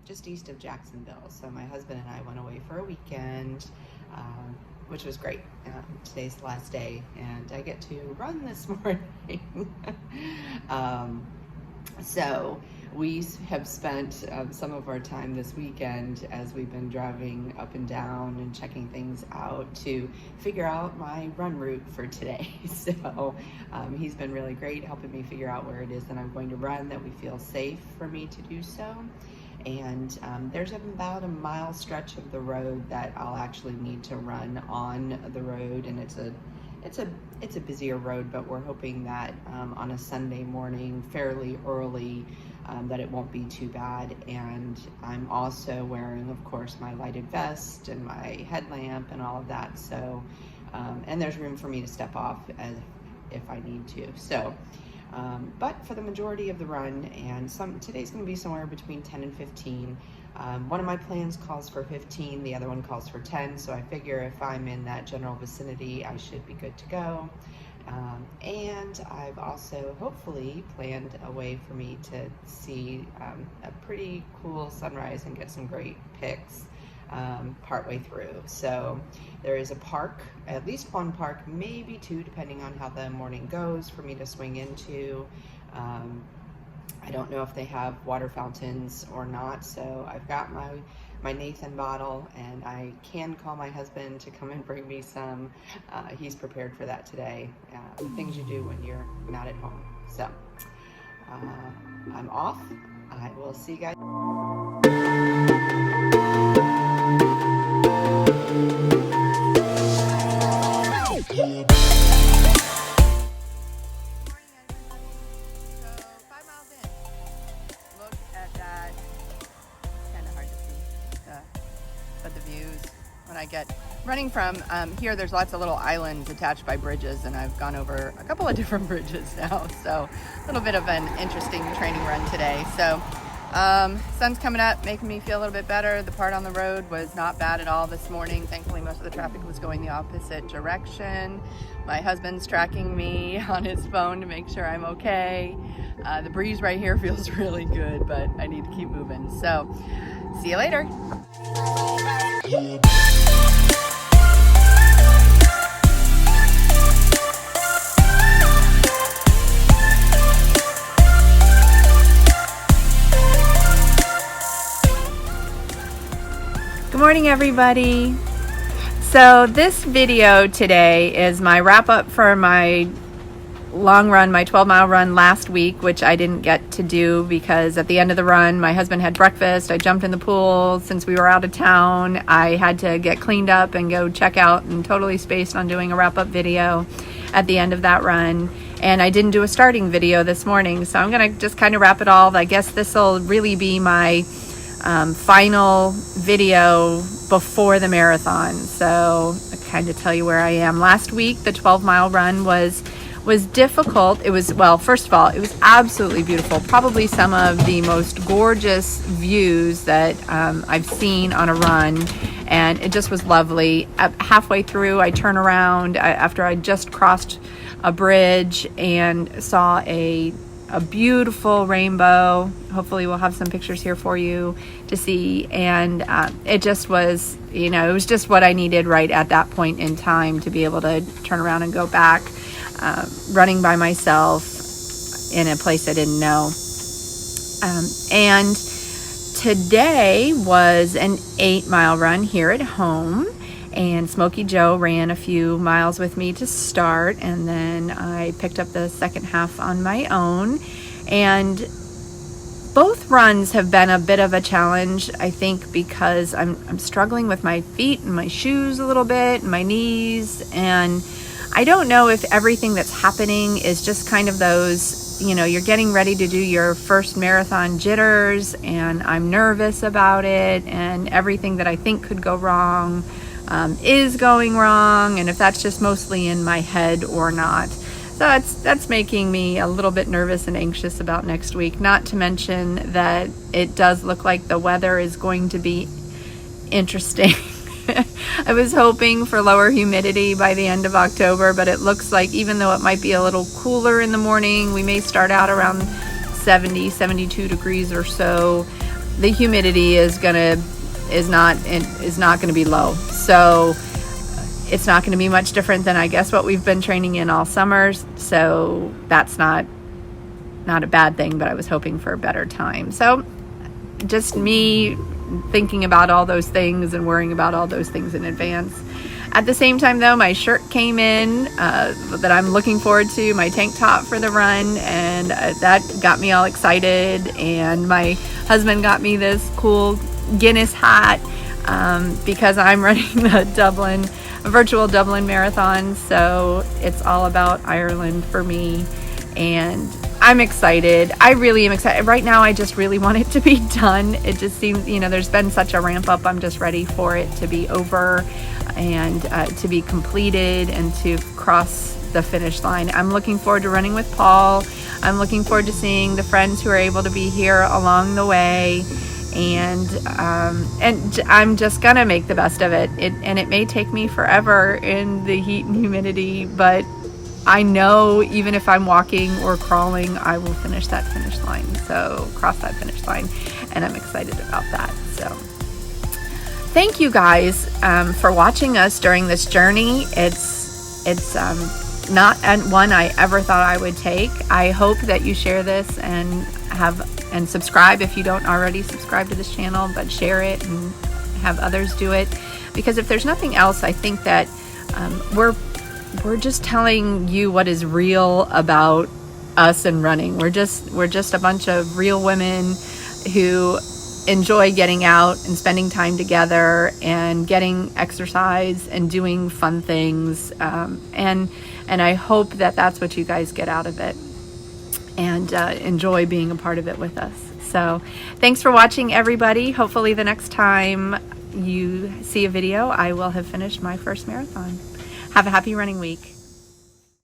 just east of Jacksonville. So my husband and I went away for a weekend, which was great. Today's the last day, and I get to run this morning. So we have spent some of our time this weekend as we've been driving up and down and checking things out to figure out my run route for today. So he's been really great helping me figure out where it is that I'm going to run, that we feel safe for me to do so. And there's about a mile stretch of the road that I'll actually need to run on the road, and it's a busier road, but we're hoping that on a Sunday morning, fairly early, that it won't be too bad. And I'm also wearing, of course, my lighted vest and my headlamp and all of that. So, and there's room for me to step off if I need to. So. But for the majority of the run, and today's going to be somewhere between 10 and 15. One of my plans calls for 15, the other one calls for 10, so I figure if I'm in that general vicinity, I should be good to go. And I've also hopefully planned a way for me to see a pretty cool sunrise and get some great pics partway through. So there is a park, at least one park, maybe two, depending on how the morning goes, for me to swing into. I don't know if they have water fountains or not, so I've got my Nathan bottle, and I can call my husband to come and bring me some. He's prepared for that today. The things you do when you're not at home. So I'm off. I will see you guys. I get running from here. There's lots of little islands attached by bridges, and I've gone over a couple of different bridges now, so a little bit of an interesting training run today. So sun's coming up, making me feel a little bit better. The part on the road was not bad at all this morning. Thankfully, most of the traffic was going the opposite direction. My husband's tracking me on his phone to make sure I'm okay. The breeze right here feels really good, but I need to keep moving. So see you later. Good morning, everybody. So this video today is my wrap up for my long run, my 12-mile run last week, which I didn't get to do because at the end of the run, my husband had breakfast. I jumped in the pool. Since we were out of town, I had to get cleaned up and go check out, and totally spaced on doing a wrap up video at the end of that run. And I didn't do a starting video this morning, so I'm gonna just kind of wrap it all. I guess this will really be my final video before the marathon. So I kind of tell you where I am. Last week, the 12-mile run was difficult. It was, well, first of all, it was absolutely beautiful. Probably some of the most gorgeous views that I've seen on a run, and it just was lovely. Halfway through, I turn around after I just crossed a bridge and saw a beautiful rainbow. Hopefully we'll have some pictures here for you to see, and it just was, it was just what I needed right at that point in time to be able to turn around and go back. Running by myself in a place I didn't know. And today was an 8-mile run here at home, and Smokey Joe ran a few miles with me to start, and then I picked up the second half on my own. And both runs have been a bit of a challenge, I think, because I'm struggling with my feet and my shoes a little bit, and my knees, and I don't know if everything that's happening is just kind of those, you're getting ready to do your first marathon jitters, and I'm nervous about it, and everything that I think could go wrong is going wrong, and if that's just mostly in my head or not. So that's making me a little bit nervous and anxious about next week, not to mention that it does look like the weather is going to be interesting. I was hoping for lower humidity by the end of October, but it looks like even though it might be a little cooler in the morning, we may start out around 70, 72 degrees or so. the humidity is not gonna be low. So it's not gonna be much different than, I guess, what we've been training in all summers. So that's not a bad thing, but I was hoping for a better time. So just me thinking about all those things and worrying about all those things in advance. At the same time, though, my shirt came in that I'm looking forward to, my tank top for the run, and that got me all excited. And my husband got me this cool Guinness hat because I'm running the Dublin Virtual Marathon, so it's all about Ireland for me. And I'm excited. I really am excited. Right now, I just really want it to be done. It just seems, there's been such a ramp up. I'm just ready for it to be over and to be completed and to cross the finish line. I'm looking forward to running with Paul. I'm looking forward to seeing the friends who are able to be here along the way. And I'm just gonna make the best of it. And it may take me forever in the heat and humidity, but I know even if I'm walking or crawling, I will finish that finish line. So cross that finish line, and I'm excited about that. So thank you guys for watching us during this journey. It's not one I ever thought I would take. I hope that you share this and subscribe if you don't already subscribe to this channel, but share it and have others do it. Because if there's nothing else, I think that we're just telling you what is real about us and running. We're just a bunch of real women who enjoy getting out and spending time together and getting exercise and doing fun things. And I hope that that's what you guys get out of it and enjoy being a part of it with us. So thanks for watching, everybody. Hopefully the next time you see a video, I will have finished my first marathon. Have a happy running week.